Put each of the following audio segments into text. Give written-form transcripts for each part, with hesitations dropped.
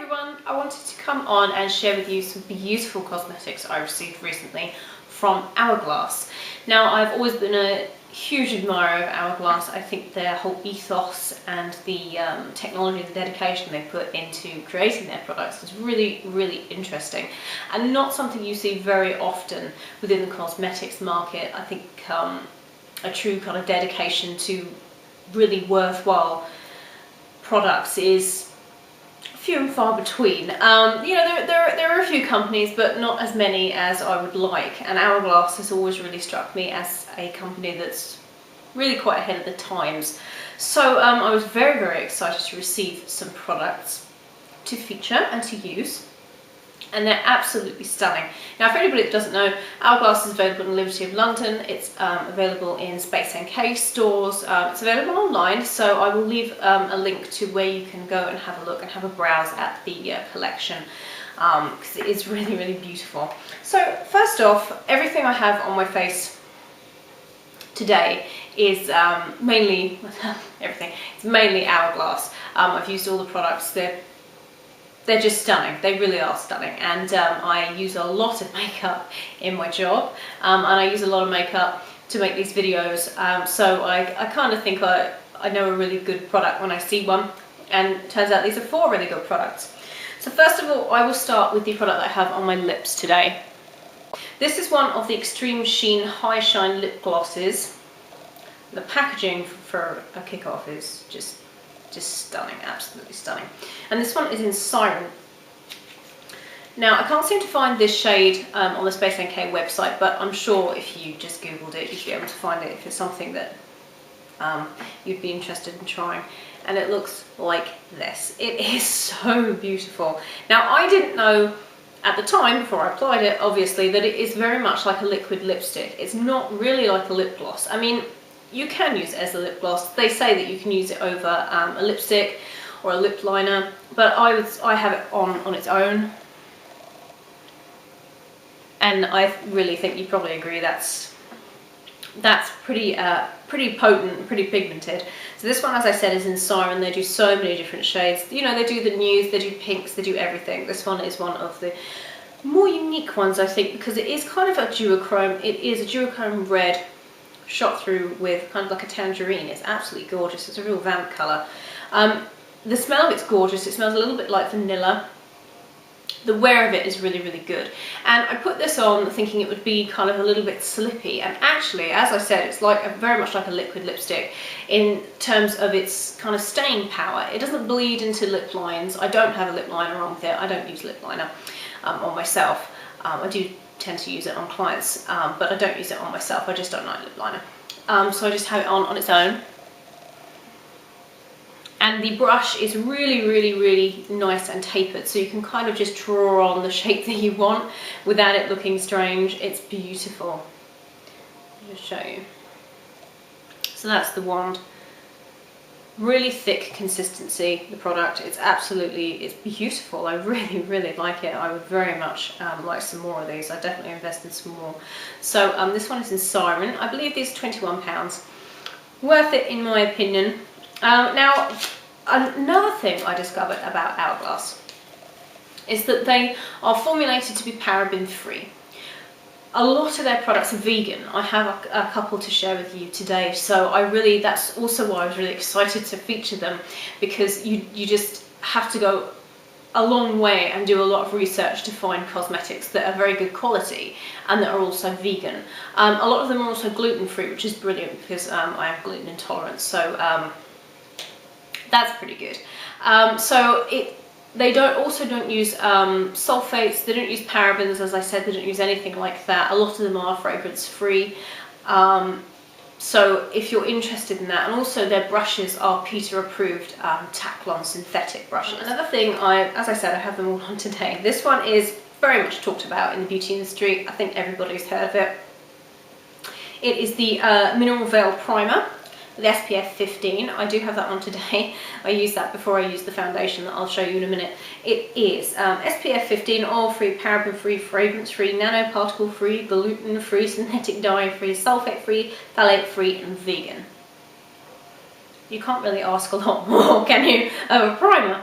everyone, I wanted to come on and share with you some beautiful cosmetics I received recently from Hourglass. Now, I've always been a huge admirer of Hourglass. I think their whole ethos and the technology, the dedication they put into creating their products is really, really interesting and not something you see very often within the cosmetics market. I think a true kind of dedication to really worthwhile products is few and far between. There are a few companies, but not as many as I would like, and Hourglass has always really struck me as a company that's really quite ahead of the times. So I was very, very excited to receive some products to feature and to use, and they're absolutely stunning. Now, for anybody that doesn't know, Hourglass is available in Liberty of London. It's available in Space NK stores. It's available online, so I will leave a link to where you can go and have a look and have a browse at the collection, because it is really, really beautiful. So first off, everything I have on my face today is mainly everything. It's mainly Hourglass. I've used all the products. They're just stunning. They really are stunning, and I use a lot of makeup in my job, and I use a lot of makeup to make these videos, so I kind of think I know a really good product when I see one, and it turns out these are 4 really good products. So first of all, I will start with the product that I have on my lips today. This is one of the Extreme Sheen High Shine lip glosses. The packaging for a kickoff is just stunning, absolutely stunning. And this one is in Siren. Now, I can't seem to find this shade on the Space NK website, but I'm sure if you just googled it, you'd be able to find it if it's something that you'd be interested in trying. And it looks like this. It is so beautiful. Now, I didn't know at the time, before I applied it, obviously, that it is very much like a liquid lipstick. It's not really like a lip gloss. I mean, you can use it as a lip gloss. They say that you can use it over a lipstick or a lip liner, but I have it on its own, and I really think you probably agree that's pretty potent, pretty pigmented. So this one, as I said, is in Siren. They do so many different shades. You know, they do the nudes, they do pinks, they do everything. This one is one of the more unique ones, I think, because it is kind of a duochrome. It is a duochrome red shot through with kind of like a tangerine. It's absolutely gorgeous. It's a real vamp colour. The smell of it's gorgeous. It smells a little bit like vanilla. The wear of it is really, really good. And I put this on thinking it would be kind of a little bit slippy, and actually, as I said, it's like very much like a liquid lipstick in terms of its kind of staying power. It doesn't bleed into lip lines. I don't have a lip liner on with it. I don't use lip liner on myself. I do tend to use it on clients, but I don't use it on myself. I just don't like lip liner. So I just have it on its own. And the brush is really, really, really nice and tapered, so you can kind of just draw on the shape that you want without it looking strange. It's beautiful. I'll just show you. So that's the wand. Really thick consistency, the product. It's beautiful. I really, really like it. I would very much like some more of these. I definitely invest in some more. So this one is in Siren. I believe these are £21. Worth it in my opinion. Now, another thing I discovered about Hourglass is that they are formulated to be paraben free. A lot of their products are vegan. I have a couple to share with you today, so that's also why I was really excited to feature them, because you just have to go a long way and do a lot of research to find cosmetics that are very good quality and that are also vegan. A lot of them are also gluten free, which is brilliant because I have gluten intolerance, so that's pretty good. They don't use sulfates, they don't use parabens, as I said, they don't use anything like that. A lot of them are fragrance free. So if you're interested in that, and also their brushes are PETA approved Taklon synthetic brushes. Another thing, as I said, I have them all on today. This one is very much talked about in the beauty industry. I think everybody's heard of it. It is the Mineral Veil Primer with SPF 15. I do have that on today. I use that before I use the foundation that I'll show you in a minute. It is SPF 15, oil-free, paraben-free, fragrance-free, nanoparticle-free, gluten-free, synthetic dye-free, sulfate-free, phthalate-free, and vegan. You can't really ask a lot more, can you, of a primer?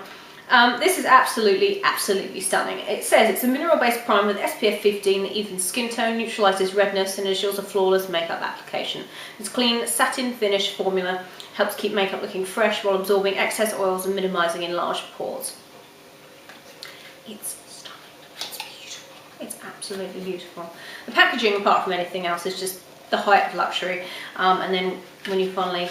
This is absolutely stunning. It says it's a mineral-based primer with SPF 15 that evens skin tone, neutralises redness and ensures a flawless makeup application. It's clean satin finish formula, helps keep makeup looking fresh while absorbing excess oils and minimising enlarged pores. It's stunning. It's beautiful. It's absolutely beautiful. The packaging, apart from anything else, is just the height of luxury. And then when you finally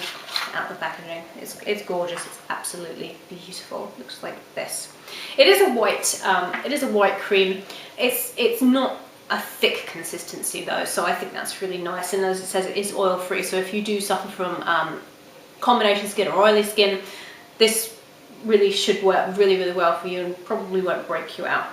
out the packaging, it's gorgeous. It's absolutely beautiful. It looks like this. It is a white. It is a white cream. It's not a thick consistency though, so I think that's really nice. And as it says, it is oil free. So if you do suffer from combination skin or oily skin, this really should work really well for you and probably won't break you out.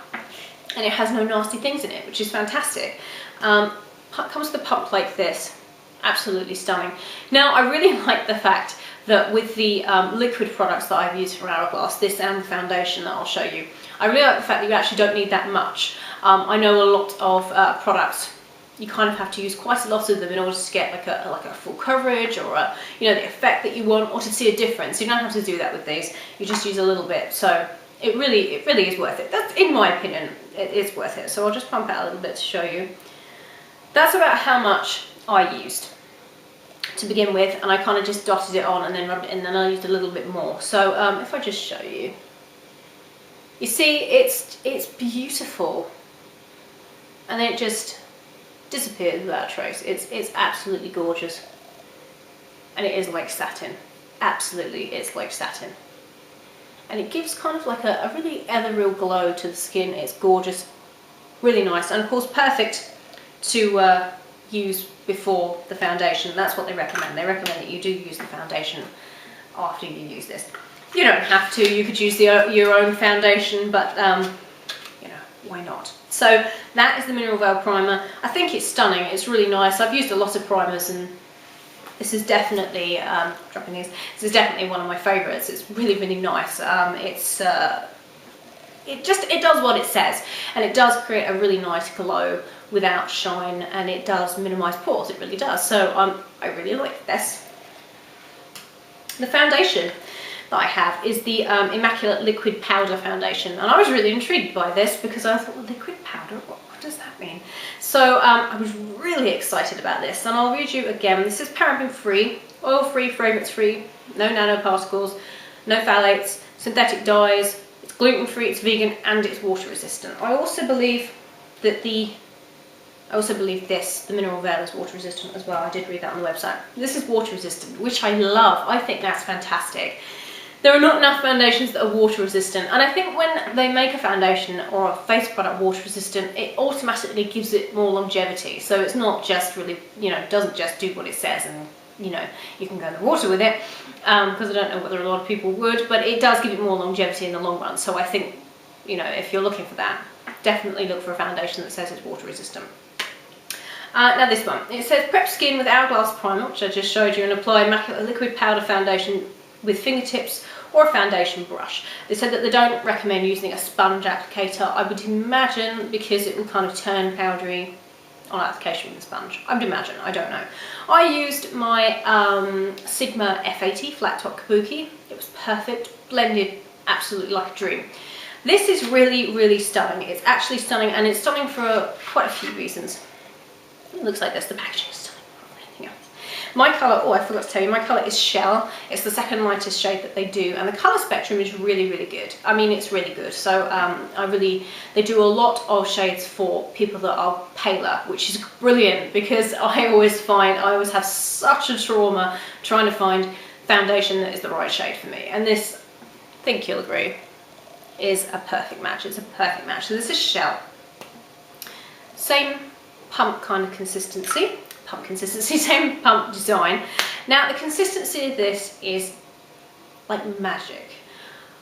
And it has no nasty things in it, which is fantastic. Comes with a pump like this. Absolutely stunning. Now I really like the fact that with the liquid products that I've used from Hourglass, this and the foundation that I'll show you, I really like the fact that you actually don't need that much. I know a lot of products, you kind of have to use quite a lot of them in order to get like a full coverage or the effect that you want, or to see a difference. You don't have to do that with these. You just use a little bit. So it really is worth it. That's, in my opinion, it is worth it. So I'll just pump out a little bit to show you. That's about how much I used to begin with, and I kind of just dotted it on and then rubbed it in, and then I used a little bit more. So if I just show you, you see it's beautiful, and then it just disappears without a trace. It's absolutely gorgeous, and it is like satin. Absolutely, it's like satin, and it gives kind of like a really ethereal glow to the skin. It's gorgeous, really nice, and of course perfect to use before the foundation. That's what they recommend. They recommend that you do use the foundation after you use this. You don't have to. You could use your own foundation, but why not? So that is the Mineral Veil Primer. I think it's stunning. It's really nice. I've used a lot of primers, and this is definitely dropping these. This is definitely one of my favourites. It's really nice. It does what it says, and it does create a really nice glow without shine, and it does minimise pores. It really does. So I really like this. The foundation that I have is the Immaculate Liquid Powder Foundation, and I was really intrigued by this because I thought, well, liquid powder, what does that mean? So I was really excited about this, and I'll read you again. This is paraben free, oil free, fragrance free, no nanoparticles, no phthalates, synthetic dyes, it's gluten free, it's vegan, and it's water resistant. I also believe that the Mineral Veil is water resistant as well. I did read that on the website. This is water resistant, which I love. I think that's fantastic. There are not enough foundations that are water resistant, and I think when they make a foundation or a face product water resistant, it automatically gives it more longevity. So it's not just really, doesn't just do what it says and you can go in the water with it, because I don't know whether a lot of people would, but it does give it more longevity in the long run. So I think, if you're looking for that, definitely look for a foundation that says it's water resistant. Now this one, it says prep skin with Hourglass Primer, which I just showed you, and apply Immaculate Liquid Powder Foundation with fingertips or a foundation brush. They said that they don't recommend using a sponge applicator. I would imagine because it will kind of turn powdery on application with a sponge. I would imagine, I don't know. I used my Sigma F80 Flat Top Kabuki. It was perfect, blended absolutely like a dream. This is really stunning. It's actually stunning, and it's stunning for quite a few reasons. It looks like this. The packaging is stunning. Anything else? My colour, oh I forgot to tell you, my colour is Shell. It's the second lightest shade that they do, and the colour spectrum is really good. I mean, it's really good. So they do a lot of shades for people that are paler, which is brilliant, because I always have such a trauma trying to find foundation that is the right shade for me, and this, I think you'll agree, is a perfect match. It's a perfect match. So this is Shell. Same pump kind of consistency, same pump design. Now the consistency of this is like magic.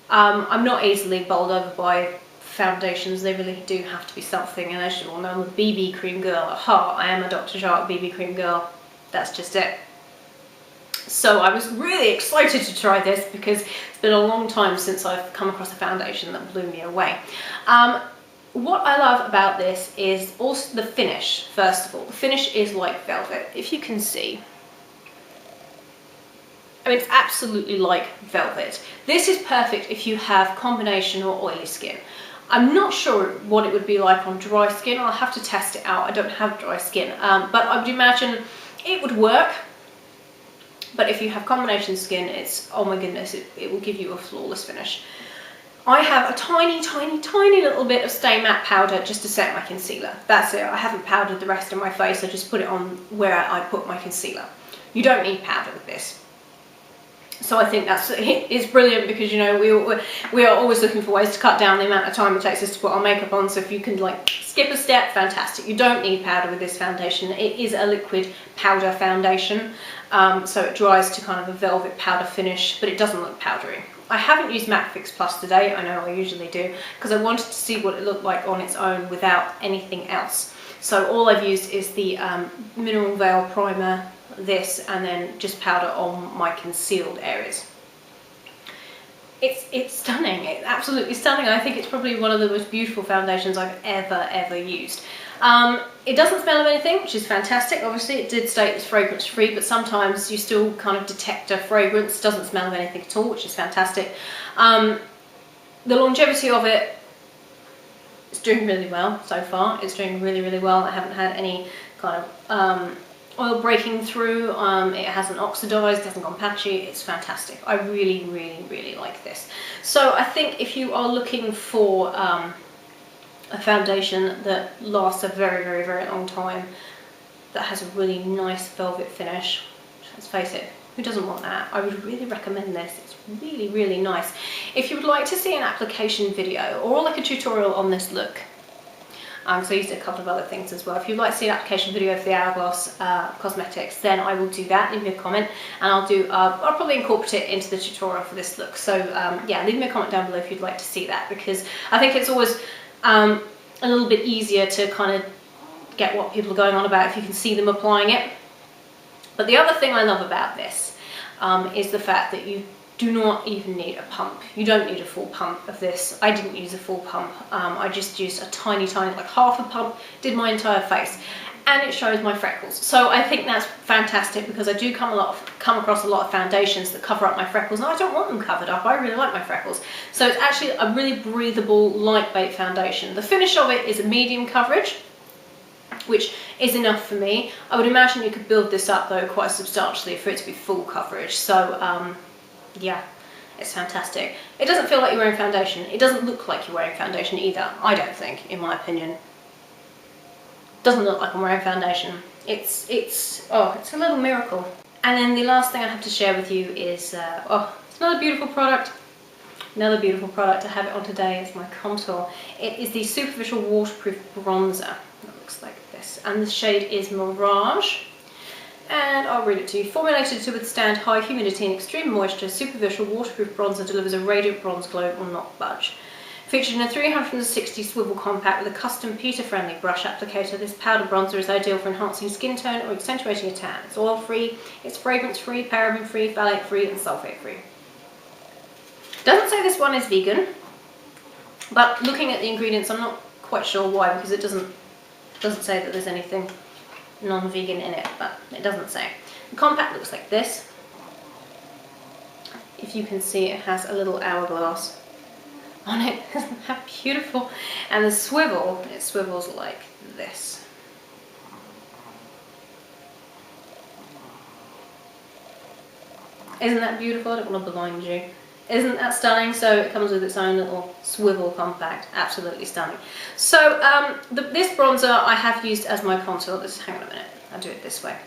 I'm not easily bowled over by foundations. They really do have to be something, and as you all know, I'm a BB cream girl at heart. I am a Dr. Jart BB cream girl. That's just it. So I was really excited to try this because it's been a long time since I've come across a foundation that blew me away. What I love about this is also the finish. First of all, the finish is like velvet. If you can see, I mean, it's absolutely like velvet. This is perfect if you have combination or oily skin. I'm not sure what it would be like on dry skin. I'll have to test it out. I don't have dry skin, but I would imagine it would work. But if you have combination skin, it's, oh my goodness, it will give you a flawless finish. I have a tiny, tiny, tiny little bit of Stay Matte powder just to set my concealer. That's it. I haven't powdered the rest of my face. I just put it on where I put my concealer. You don't need powder with this. So I think it's brilliant because, you know, we are always looking for ways to cut down the amount of time it takes us to put our makeup on. So if you can like skip a step, fantastic. You don't need powder with this foundation. It is a liquid powder foundation, so it dries to kind of a velvet powder finish, but it doesn't look powdery. I haven't used Matte Fix Plus today. I know I usually do, because I wanted to see what it looked like on its own without anything else. So all I've used is the Mineral Veil Primer, this, and then just powder on my concealed areas. It's stunning. It's absolutely stunning. I think it's probably one of the most beautiful foundations I've ever used. It doesn't smell of anything, which is fantastic. Obviously it did state it's fragrance free, but sometimes you still kind of detect a fragrance. It doesn't smell of anything at all, which is fantastic. The longevity of it is doing really well so far. It's doing really well. I haven't had any kind of oil breaking through. It hasn't oxidized, it hasn't gone patchy. It's fantastic. I really like this. So I think if you are looking for a foundation that lasts a very long time, that has a really nice velvet finish, let's face it, who doesn't want that? I would really recommend this. It's really nice. If you would like to see an application video or like a tutorial on this look, so I used a couple of other things as well. If you'd like to see an application video for the Hourglass Cosmetics, then I will do that. Leave me a comment, and I'll probably incorporate it into the tutorial for this look. So yeah, leave me a comment down below if you'd like to see that, because I think it's always a little bit easier to kind of get what people are going on about if you can see them applying it. But the other thing I love about this is the fact that you do not even need a pump. You don't need a full pump of this. I didn't use a full pump. I just used a tiny, like half a pump, did my entire face, and it shows my freckles. So I think that's fantastic, because I do come across a lot of foundations that cover up my freckles, and I don't want them covered up. I really like my freckles. So it's actually a really breathable, lightweight foundation. The finish of it is a medium coverage, which is enough for me. I would imagine you could build this up though quite substantially for it to be full coverage. So yeah, it's fantastic. It doesn't feel like you're wearing foundation. It doesn't look like you're wearing foundation either, I don't think, in my opinion. Doesn't look like I'm wearing foundation. It's a little miracle. And then the last thing I have to share with you is, it's another beautiful product. Another beautiful product. I have it on today. It's my contour. It is the Superficial Waterproof Bronzer. It looks like this. And the shade is Mirage. And I'll read it to you. Formulated to withstand high humidity and extreme moisture, Superficial Waterproof Bronzer delivers a radiant bronze glow will not budge. Featured in a 360 swivel compact with a custom Peter-friendly brush applicator, this powder bronzer is ideal for enhancing skin tone or accentuating a tan. It's oil-free, it's fragrance-free, paraben-free, phthalate-free, and sulfate-free. Doesn't say this one is vegan, but looking at the ingredients, I'm not quite sure why, because it doesn't say that there's anything non-vegan in it, but it doesn't say. The compact looks like this. If you can see, it has a little hourglass on it. How beautiful. And the swivel, it swivels like this. Isn't that beautiful? I don't want to blind you. Isn't that stunning? So it comes with its own little swivel compact. Absolutely stunning. So this bronzer I have used as my contour. Hang on a minute. I'll do it this way.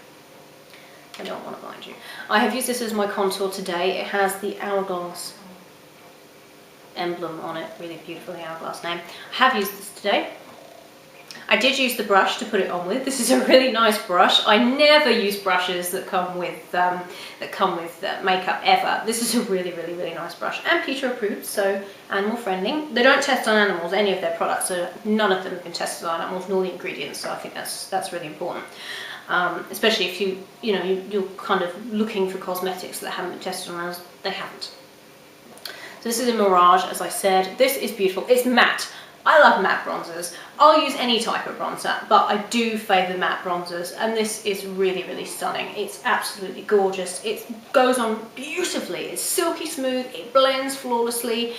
I don't want to blind you. I have used this as my contour today. It has the Hourglass emblem on it. Really beautiful, the Hourglass name. I have used this today. I did use the brush to put it on with. This is a really nice brush. I never use brushes that come with makeup ever. This is a really nice brush, and Peter approved, so animal friendly. They don't test on animals, any of their products, so none of them have been tested on animals, nor the ingredients. So I think that's really important, especially if you're kind of looking for cosmetics that haven't been tested on animals. They haven't. So this is a Mirage, as I said. This is beautiful. It's matte. I love matte bronzers. I'll use any type of bronzer, but I do favour matte bronzers, and this is really, really stunning. It's absolutely gorgeous. It goes on beautifully. It's silky smooth. It blends flawlessly.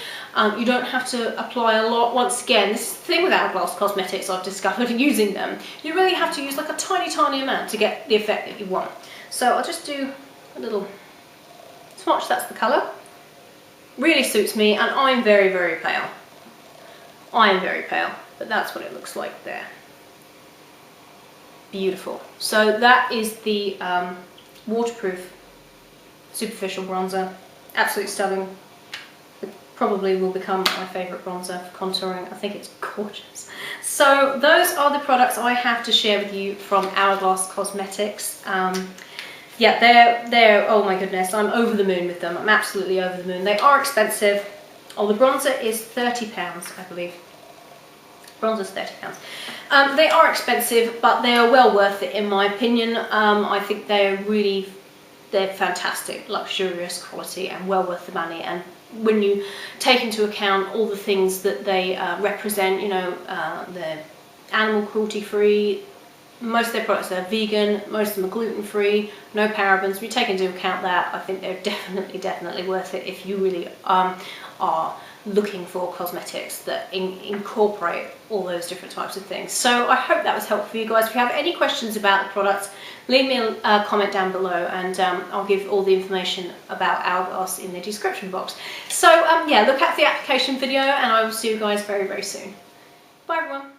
You don't have to apply a lot. Once again, this is the thing with Hourglass Cosmetics I've discovered using them. You really have to use like a tiny, tiny amount to get the effect that you want. So I'll just do a little swatch. That's the colour. Really suits me, and I'm very, very pale. I am very pale, but that's what it looks like there. Beautiful. So that is the waterproof superficial bronzer. Absolutely stunning. It probably will become my favourite bronzer for contouring. I think it's gorgeous. So those are the products I have to share with you from Hourglass Cosmetics. Yeah, they're, oh my goodness, I'm over the moon with them. I'm absolutely over the moon. They are expensive. Oh, the bronzer is £30, I believe. Bronzer's £30. They are expensive, but they are well worth it in my opinion. I think they're fantastic, luxurious quality and well worth the money. And when you take into account all the things that they represent, you know, they're animal cruelty free. Most of their products are vegan, most of them are gluten-free, no parabens. If you take into account that, I think they're definitely worth it if you really are looking for cosmetics that incorporate all those different types of things. So I hope that was helpful for you guys. If you have any questions about the products, leave me a comment down below, and I'll give all the information about Hourglass in the description box. So yeah, look out for the application video, and I will see you guys very, very soon. Bye everyone.